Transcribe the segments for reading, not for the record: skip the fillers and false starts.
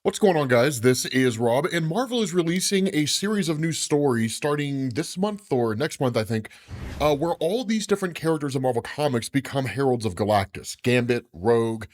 What's going on, guys? This is Rob, and Marvel is releasing a series of new stories starting this month or next month, I think, where all these different characters in Marvel Comics become Heralds of Galactus. Gambit, Rogue,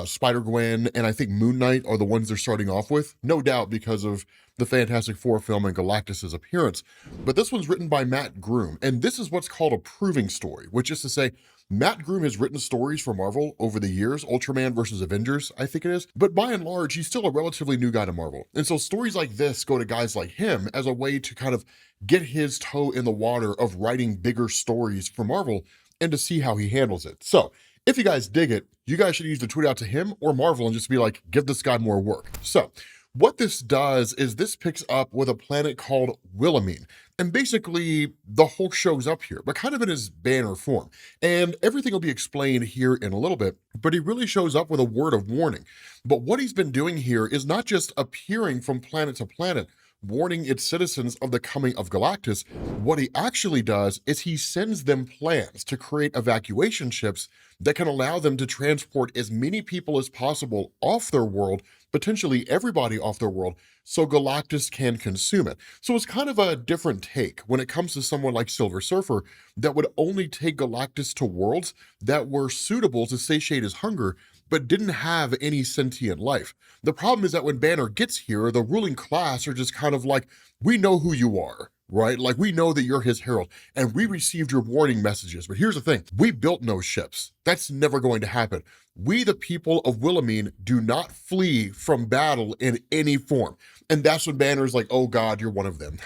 Spider-Gwen, and I think Moon Knight are the ones they're starting off with, no doubt because of the Fantastic Four film and Galactus's appearance. But this one's written by Matt Groom, and this is what's called a proving story, which is to say, Matt Groom has written stories for Marvel over the years, Ultraman versus Avengers, I think it is, but by and large, he's still a relatively new guy to Marvel. And so stories like this go to guys like him as a way to kind of get his toe in the water of writing bigger stories for Marvel and to see how he handles it. So if you guys dig it, you guys should either tweet out to him or Marvel and just be like, give this guy more work. So what this does is this picks up with a planet called Wilhelmine. And basically, the Hulk shows up here, but kind of in his banner form. And everything will be explained here in a little bit, but he really shows up with a word of warning. But what he's been doing here is not just appearing from planet to planet, warning its citizens of the coming of Galactus. What he actually does is he sends them plans to create evacuation ships that can allow them to transport as many people as possible off their world, potentially everybody off their world, so Galactus can consume it. So it's kind of a different take when it comes to someone like Silver Surfer that would only take Galactus to worlds that were suitable to satiate his hunger, but didn't have any sentient life. The problem is that when Banner gets here, the ruling class are just kind of like, we know who you are, right? Like, we know that you're his herald, and we received your warning messages. But here's the thing, we built no ships. That's never going to happen. We, the people of Wilhelmine, do not flee from battle in any form. And that's when Banner's like, oh God, you're one of them.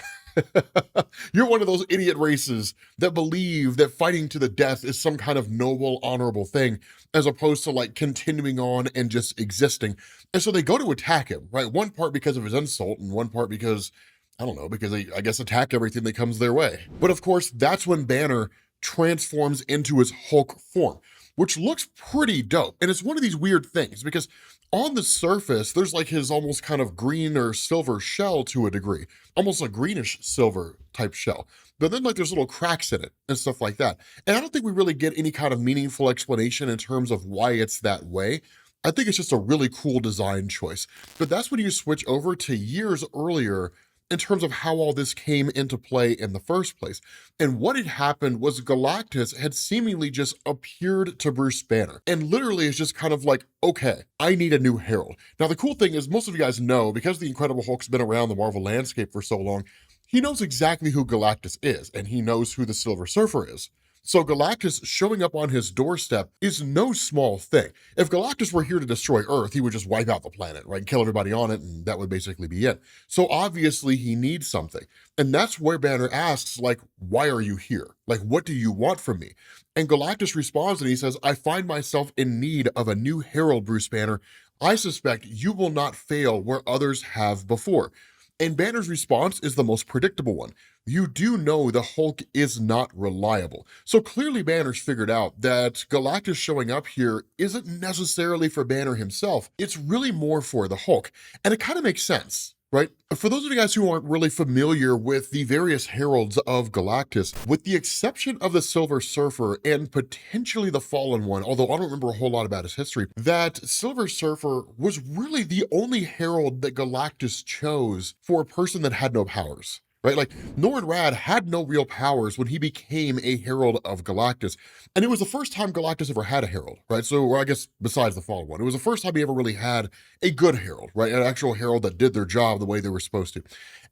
You're one of those idiot races that believe that fighting to the death is some kind of noble, honorable thing, as opposed to like continuing on and just existing. And so they go to attack him, right? One part because of his insult, and one part because, I don't know, because they, I guess, attack everything that comes their way. But of course, that's when Banner transforms into his Hulk form, which looks pretty dope. And it's one of these weird things because on the surface, there's like his almost kind of green or silver shell to a degree, almost a greenish silver type shell. But then like there's little cracks in it and stuff like that. And I don't think we really get any kind of meaningful explanation in terms of why it's that way. I think it's just a really cool design choice. But that's when you switch over to years earlier in terms of how all this came into play in the first place. And what had happened was Galactus had seemingly just appeared to Bruce Banner. And literally it's just kind of like, okay, I need a new herald. Now, the cool thing is most of you guys know, because the Incredible Hulk's been around the Marvel landscape for so long, he knows exactly who Galactus is, and he knows who the Silver Surfer is. So Galactus showing up on his doorstep is no small thing. If Galactus were here to destroy Earth, he would just wipe out the planet, right? Kill everybody on it, and that would basically be it. So obviously he needs something. And that's where Banner asks, like, why are you here? Like, what do you want from me? And Galactus responds and he says, I find myself in need of a new herald, Bruce Banner. I suspect you will not fail where others have before. And Banner's response is the most predictable one. You do know the Hulk is not reliable. So clearly Banner's figured out that Galactus showing up here isn't necessarily for Banner himself. It's really more for the Hulk. And it kind of makes sense, right? For those of you guys who aren't really familiar with the various heralds of Galactus, with the exception of the Silver Surfer and potentially the Fallen One, although I don't remember a whole lot about his history, that Silver Surfer was really the only herald that Galactus chose for a person that had no powers. Right? Like, Norrin Radd had no real powers when he became a Herald of Galactus. And it was the first time Galactus ever had a Herald, right? So, or I guess besides the Fallen One, it was the first time he ever really had a good Herald, right? An actual Herald that did their job the way they were supposed to.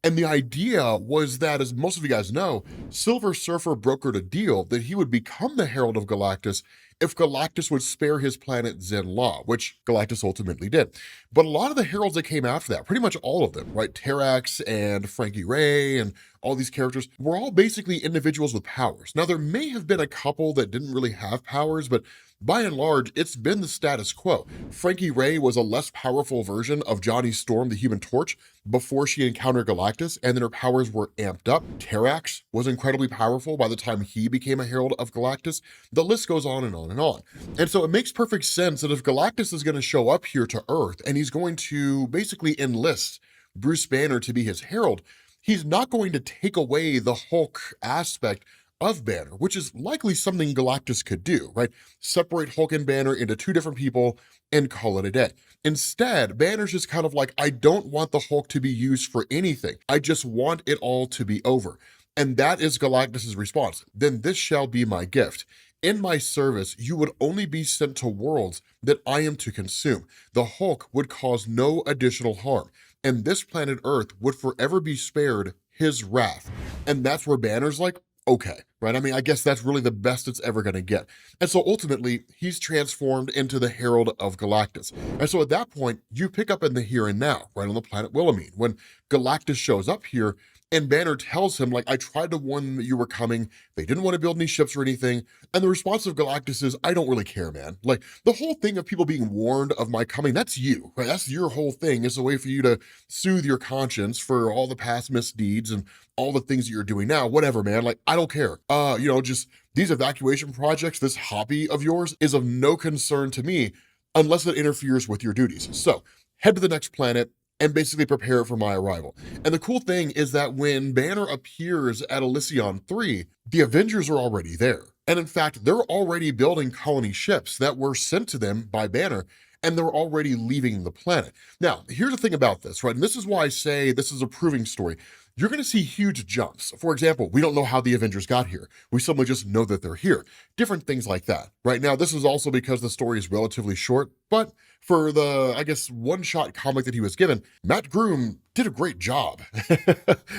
And the idea was that, as most of you guys know, Silver Surfer brokered a deal that he would become the Herald of Galactus if Galactus would spare his planet Zen-La, which Galactus ultimately did. But a lot of the heralds that came after that, pretty much all of them, right? Terrax and Frankie Ray and all these characters were all basically individuals with powers. Now, there may have been a couple that didn't really have powers, but by and large, it's been the status quo. Frankie Ray was a less powerful version of Johnny Storm, the Human Torch, before she encountered Galactus, and then her powers were amped up. Terrax was incredibly powerful by the time he became a Herald of Galactus. The list goes on and on and on. And so it makes perfect sense that if Galactus is going to show up here to Earth, and he's going to basically enlist Bruce Banner to be his herald, he's not going to take away the Hulk aspect of Banner, which is likely something Galactus could do, right? Separate Hulk and Banner into two different people and call it a day. Instead, Banner's just kind of like, I don't want the Hulk to be used for anything. I just want it all to be over. And that is Galactus's response. Then this shall be my gift. In my service, you would only be sent to worlds that I am to consume. The Hulk would cause no additional harm, and this planet Earth would forever be spared his wrath. And that's where Banner's like, okay, right? I mean, I guess that's really the best it's ever going to get. And so ultimately, he's transformed into the Herald of Galactus. And so at that point, you pick up in the here and now, right on the planet Wilhelmine, when Galactus shows up here and Banner tells him, like, I tried to warn them that you were coming. They didn't want to build any ships or anything. And the response of Galactus is, I don't really care, man. Like, the whole thing of people being warned of my coming, that's you, right? That's your whole thing. It's a way for you to soothe your conscience for all the past misdeeds and all the things that you're doing now. Whatever, man. Like, I don't care. Just these evacuation projects, this hobby of yours is of no concern to me unless it interferes with your duties. So head to the next planet and basically prepare for my arrival. And the cool thing is that when Banner appears at Elysion 3, the Avengers are already there. And in fact, they're already building colony ships that were sent to them by Banner, and they're already leaving the planet. Now, here's the thing about this, right? And this is why I say this is a proving story. You're going to see huge jumps. For example, we don't know how the Avengers got here. We suddenly just know that they're here. Different things like that. Right now, this is also because the story is relatively short, but for the, I guess, one-shot comic that he was given, Matt Groom did a great job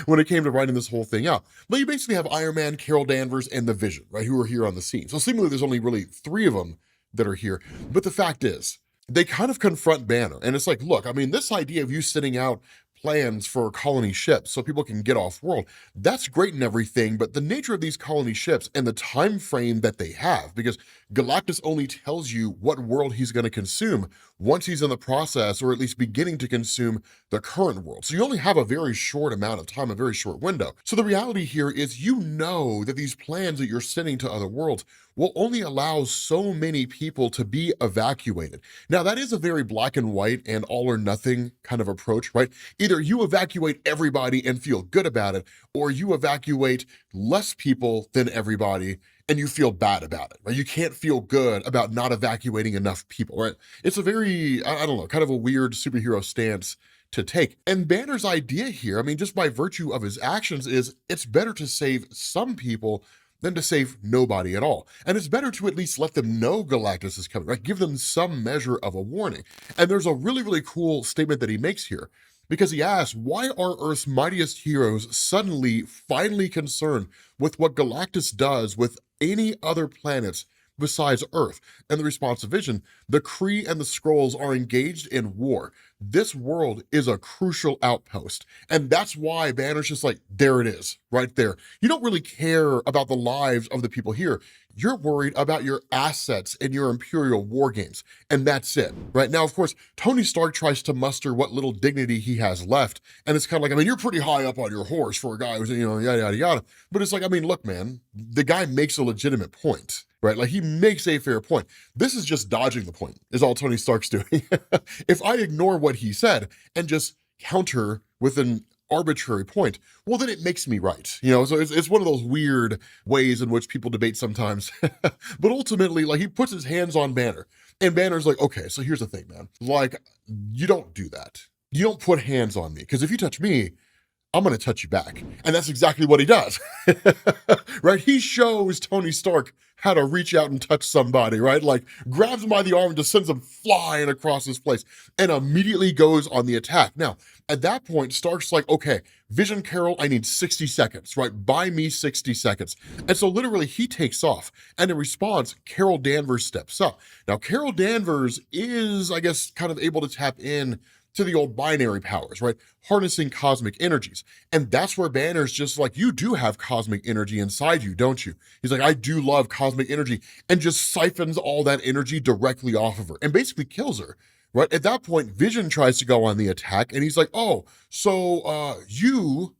when it came to writing this whole thing out. But you basically have Iron Man, Carol Danvers, and the Vision, right, who are here on the scene. So seemingly there's only really 3 of them that are here. But the fact is, they kind of confront Banner, and it's like, look, I mean, this idea of you sitting out plans for colony ships so people can get off world, that's great and everything, but the nature of these colony ships and the time frame that they have, because Galactus only tells you what world he's going to consume once he's in the process, or at least beginning to consume the current world. So you only have a very short amount of time, a very short window. So the reality here is, you know that these plans that you're sending to other worlds will only allow so many people to be evacuated. Now, that is a very black and white and all or nothing kind of approach, right? Either you evacuate everybody and feel good about it, or you evacuate less people than everybody and you feel bad about it, right? You can't feel good about not evacuating enough people, right? It's a very, I don't know, kind of a weird superhero stance to take. And Banner's idea here, I mean, just by virtue of his actions, is it's better to save some people than to save nobody at all. And it's better to at least let them know Galactus is coming, right? Give them some measure of a warning. And there's a really, really cool statement that he makes here, because he asks, why are Earth's mightiest heroes suddenly, finally concerned with what Galactus does with any other planets besides Earth? And the response of Vision, the Kree and the Skrulls are engaged in war. This world is a crucial outpost. And that's why Banner's just like, there it is, right there. You don't really care about the lives of the people here. You're worried about your assets in your Imperial war games. And that's it, right? Now, of course, Tony Stark tries to muster what little dignity he has left. And it's kind of like, I mean, you're pretty high up on your horse for a guy who's, yada, yada, yada. But it's like, I mean, look, man, the guy makes a legitimate point, right? Like, he makes a fair point. This is just dodging the point, is all Tony Stark's doing. If I ignore what he said and just counter with an arbitrary point, well, then it makes me right. So it's one of those weird ways in which people debate sometimes. But ultimately, like, he puts his hands on Banner, and Banner's like, okay, so here's the thing, man. Like, you don't do that. You don't put hands on me, because if you touch me, I'm going to touch you back. And that's exactly what he does, right? He shows Tony Stark how to reach out and touch somebody, right? Like, grabs him by the arm and just sends him flying across this place and immediately goes on the attack. Now, at that point, Stark's like, okay, Vision, Carol, I need 60 seconds, right? Buy me 60 seconds. And so literally he takes off, and in response, Carol Danvers steps up. Now, Carol Danvers is, I guess, kind of able to tap in to the old binary powers, right? Harnessing cosmic energies. And that's where Banner's just like, you do have cosmic energy inside you, don't you? He's like, I do love cosmic energy, and just siphons all that energy directly off of her and basically kills her, right? At that point, Vision tries to go on the attack, and he's like, oh, so you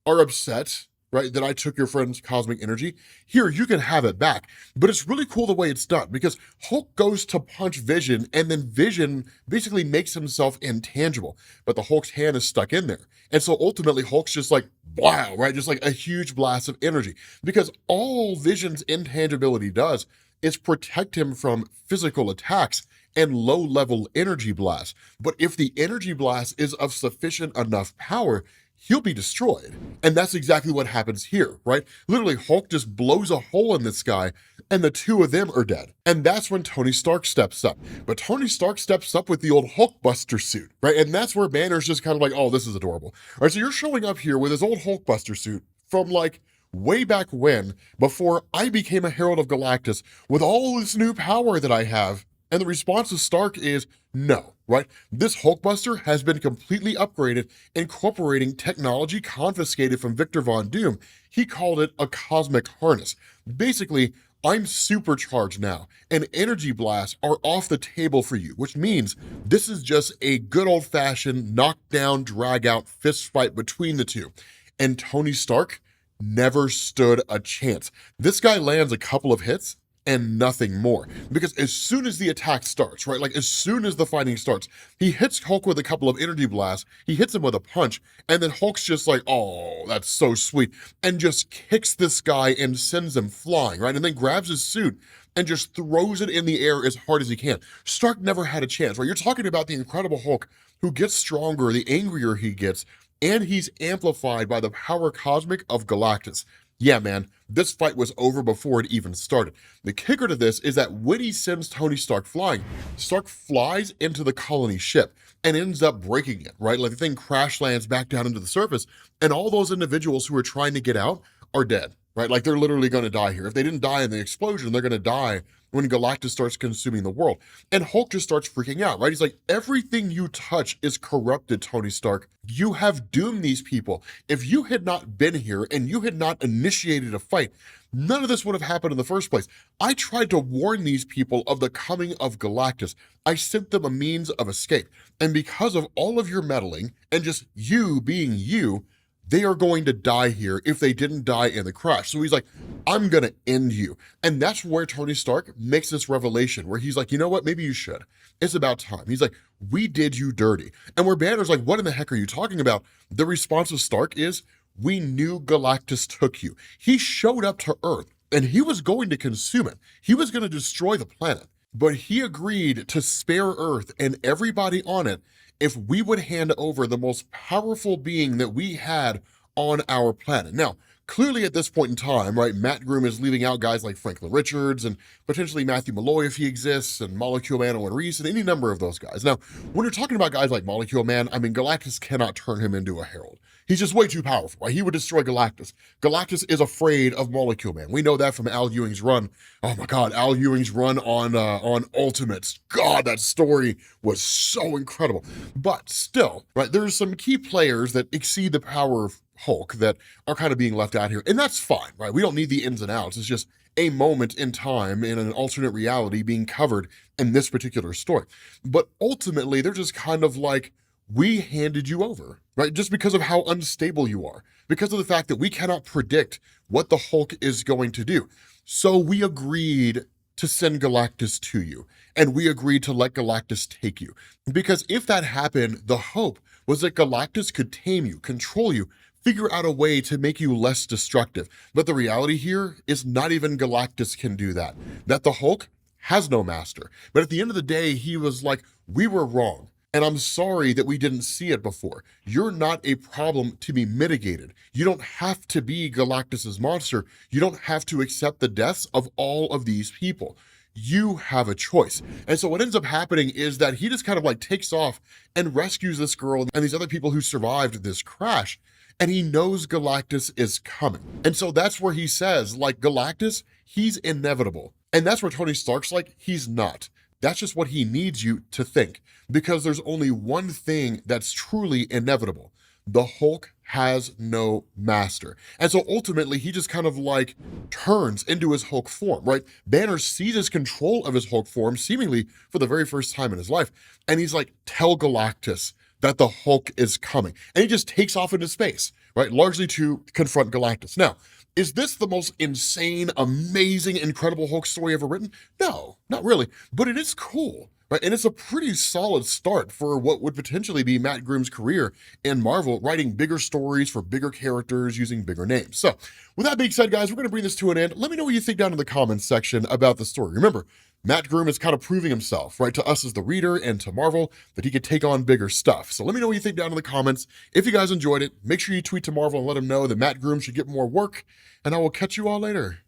are upset, right, that I took your friend's cosmic energy. Here, you can have it back. But it's really cool the way it's done, because Hulk goes to punch Vision, and then Vision basically makes himself intangible, but the Hulk's hand is stuck in there. And so ultimately, Hulk's just like, wow, right? Just like a huge blast of energy, because all Vision's intangibility does is protect him from physical attacks and low-level energy blasts. But if the energy blast is of sufficient enough power, he'll be destroyed. And that's exactly what happens here, right? Literally, Hulk just blows a hole in the sky, and the two of them are dead. And that's when Tony Stark steps up. But Tony Stark steps up with the old Hulkbuster suit, right? And that's where Banner's just kind of like, oh, this is adorable. All right, so you're showing up here with his old Hulkbuster suit from like way back when, before I became a Herald of Galactus, with all this new power that I have. And the response of Stark is no, right? This Hulkbuster has been completely upgraded, incorporating technology confiscated from Victor Von Doom. He called it a cosmic harness. Basically, I'm supercharged now, and energy blasts are off the table for you, which means this is just a good old-fashioned knockdown, drag-out fist fight between the two. And Tony Stark never stood a chance. This guy lands a couple of hits, and nothing more. Because as soon as the attack starts, right, like as soon as the fighting starts, he hits Hulk with a couple of energy blasts, he hits him with a punch, and then Hulk's just like, oh, that's so sweet, and just kicks this guy and sends him flying, right, and then grabs his suit and just throws it in the air as hard as he can. Stark never had a chance, right? You're talking about the Incredible Hulk who gets stronger the angrier he gets, and he's amplified by the power cosmic of Galactus. Yeah, man, this fight was over before it even started. The kicker to this is that when he sends Tony Stark flying, Stark flies into the colony ship and ends up breaking it, right? Like the thing crash lands back down into the surface, and all those individuals who are trying to get out are dead, right? Like they're literally going to die here. If they didn't die in the explosion, they're going to die when Galactus starts consuming the world. And Hulk just starts freaking out, right? He's like, everything you touch is corrupted, Tony Stark. You have doomed these people. If you had not been here and you had not initiated a fight, none of this would have happened in the first place. I tried to warn these people of the coming of Galactus. I sent them a means of escape. And because of all of your meddling and just you being you, they are going to die here if they didn't die in the crash. So he's like, I'm going to end you. And that's where Tony Stark makes this revelation where he's like, you know what? Maybe you should. It's about time. He's like, we did you dirty. And where Banner's like, what in the heck are you talking about? The response of Stark is, we knew Galactus took you. He showed up to Earth and he was going to consume it. He was going to destroy the planet. But he agreed to spare Earth and everybody on it if we would hand over the most powerful being that we had on our planet. Now, clearly at this point in time, right, Matt Groom is leaving out guys like Franklin Richards and potentially Matthew Malloy if he exists, and Molecule Man Owen Reese, and any number of those guys. Now, when you're talking about guys like Molecule Man, I mean, Galactus cannot turn him into a herald. He's just way too powerful, right? He would destroy Galactus. Galactus is afraid of Molecule Man. We know that from Al Ewing's run. Oh my God, Al Ewing's run on Ultimates. God, that story was so incredible. But still, right, there's some key players that exceed the power of Hulk that are kind of being left out here. And that's fine, right? We don't need the ins and outs. It's just a moment in time in an alternate reality being covered in this particular story. But ultimately, they're just kind of like, we handed you over, right? Just because of how unstable you are, because of the fact that we cannot predict what the Hulk is going to do. So we agreed to send Galactus to you, and we agreed to let Galactus take you. Because if that happened, the hope was that Galactus could tame you, control you, figure out a way to make you less destructive. But the reality here is not even Galactus can do that. That the Hulk has no master. But at the end of the day, he was like, we were wrong. And I'm sorry that we didn't see it before. You're not a problem to be mitigated. You don't have to be Galactus's monster. You don't have to accept the deaths of all of these people. You have a choice. And so what ends up happening is that he just kind of like takes off and rescues this girl and these other people who survived this crash. And he knows Galactus is coming. And so that's where he says, like, Galactus, he's inevitable. And that's where Tony Stark's like, he's not. That's just what he needs you to think, because there's only one thing that's truly inevitable. The Hulk has no master. And so ultimately, he just kind of like turns into his Hulk form, right? Banner seizes control of his Hulk form, seemingly for the very first time in his life. And he's like, tell Galactus that the Hulk is coming. And he just takes off into space, right? Largely to confront Galactus. Now, is this the most insane, amazing, incredible Hulk story ever written? No, not really, but it is cool, right? And it's a pretty solid start for what would potentially be Matt Groom's career in Marvel, writing bigger stories for bigger characters using bigger names. So with that being said, guys, we're going to bring this to an end. Let me know what you think down in the comments section about the story. Remember, Matt Groom is kind of proving himself, right, to us as the reader and to Marvel, that he could take on bigger stuff. So let me know what you think down in the comments. If you guys enjoyed it, make sure you tweet to Marvel and let him know that Matt Groom should get more work, and I will catch you all later.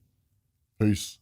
Peace.